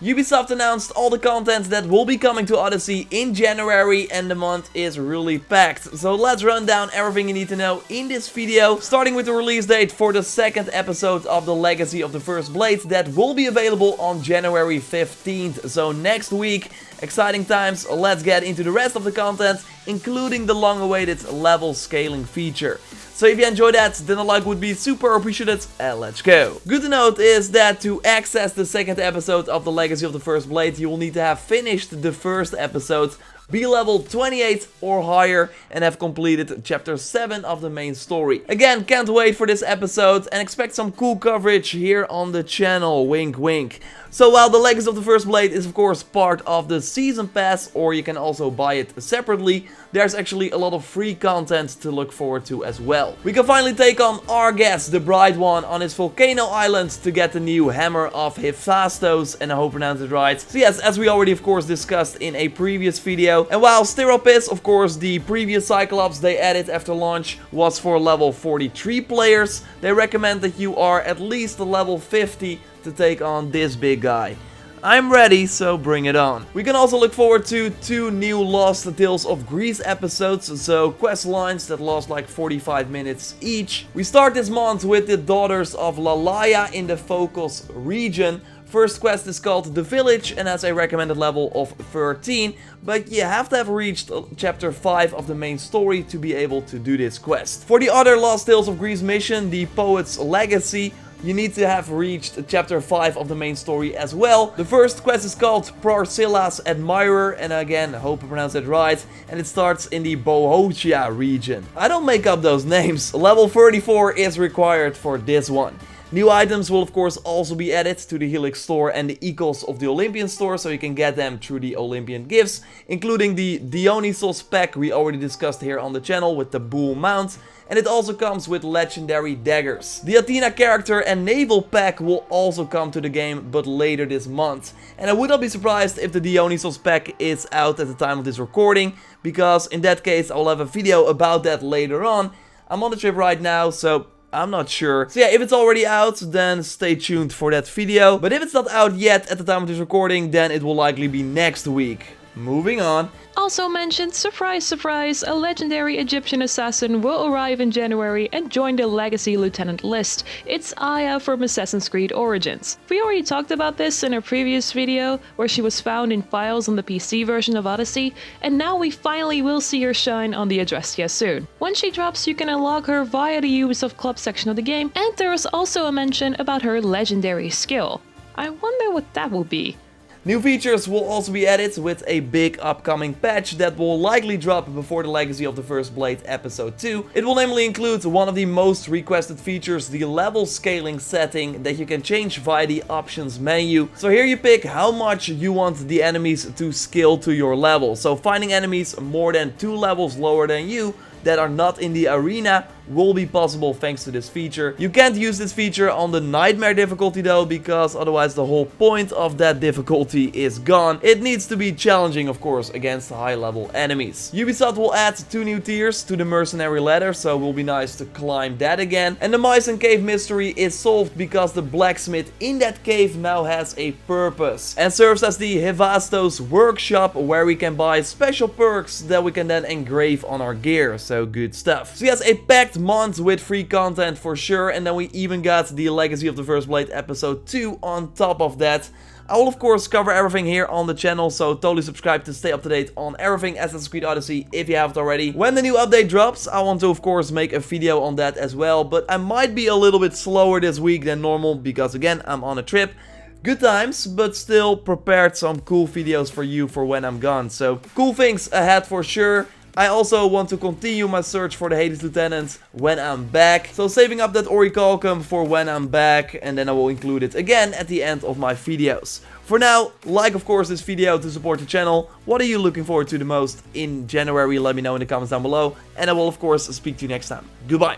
Ubisoft announced all the content that will be coming to Odyssey in January, and the month is really packed. So let's run down everything you need to know in this video, starting with the release date for the second episode of the Legacy of the First Blade that will be available on January 15th. So next week, exciting times. Let's get into the rest of the content, including the long-awaited level scaling feature. So if you enjoyed that, then a like would be super appreciated, and let's go. Good to note is that to access the second episode of the Legacy of the First Blade, you will need to have finished the first episode, be level 28 or higher, and have completed chapter 7 of the main story. Again, can't wait for this episode and expect some cool coverage here on the channel, wink wink. So while the Legacy of the First Blade is of course part of the Season Pass, or you can also buy it separately, there's actually a lot of free content to look forward to as well. We can finally take on Argas, the Bright One, on his volcano island to get the new Hammer of Hephaestus, and I hope I pronounced it right. So yes, as we already of course discussed in a previous video, and while Styropis, of course the previous Cyclops they added after launch was for level 43 players, they recommend that you are at least level 50 to take on this big guy. I'm ready, so bring it on. We can also look forward to 2 new Lost Tales of Greece episodes, so quest lines that last like 45 minutes each. We start this month with the Daughters of Lalaya in the Focus region. First quest is called The Village and has a recommended level of 13, but you have to have reached chapter 5 of the main story to be able to do this quest. For the other Lost Tales of Greece mission, the Poet's Legacy, you need to have reached chapter 5 of the main story as well. The first quest is called Prarscilla's Admirer, and again, I hope I pronounced it right, and it starts in the Bohotia region. I don't make up those names. Level 34 is required for this one. New items will of course also be added to the Helix store and the Eagles of the Olympian store, so you can get them through the Olympian gifts, including the Dionysos pack we already discussed here on the channel with the Bull Mount, and it also comes with legendary daggers. The Athena character and naval pack will also come to the game, but later this month. And I would not be surprised if the Dionysos pack is out at the time of this recording, because in that case I'll have a video about that later on. I'm on the trip right now, so I'm not sure. So yeah, if it's already out, then stay tuned for that video. But if it's not out yet at the time of this recording, then it will likely be next week. Moving on. Also mentioned, surprise surprise, a legendary Egyptian assassin will arrive in January and join the Legacy Lieutenant list. It's Aya from Assassin's Creed Origins. We already talked about this in a previous video, where she was found in files on the PC version of Odyssey, and now we finally will see her shine on the Adrestia soon. When she drops, you can unlock her via the Ubisoft Club section of the game, and there is also a mention about her legendary skill. I wonder what that will be. New features will also be added with a big upcoming patch that will likely drop before the Legacy of the First Blade Episode 2. It will namely include one of the most requested features, the level scaling setting that you can change via the options menu. So here you pick how much you want the enemies to scale to your level. So finding enemies more than 2 levels lower than you that are not in the arena will be possible thanks to this feature. You can't use this feature on the Nightmare difficulty though, because otherwise the whole point of that difficulty is gone. It needs to be challenging, of course, against high level enemies. Ubisoft will add 2 new tiers to the Mercenary Ladder, so it will be nice to climb that again. And the Mycen Cave mystery is solved because the blacksmith in that cave now has a purpose and serves as the Hephaestus workshop, where we can buy special perks that we can then engrave on our gear. So good stuff. So yes, a packed month with free content for sure, and then we even got the Legacy of the First Blade Episode 2 on top of that. I will of course cover everything here on the channel, so totally subscribe to stay up to date on everything Assassin's Creed Odyssey if you haven't already. When the new update drops, I want to of course make a video on that as well, but I might be a little bit slower this week than normal because again, I'm on a trip. Good times, but still prepared some cool videos for you for when I'm gone, so cool things ahead for sure. I also want to continue my search for the Hades Lieutenant when I'm back. So saving up that Orichalcum for when I'm back, and then I will include it again at the end of my videos. For now, like of course this video to support the channel. What are you looking forward to the most in January? Let me know in the comments down below. And I will of course speak to you next time. Goodbye.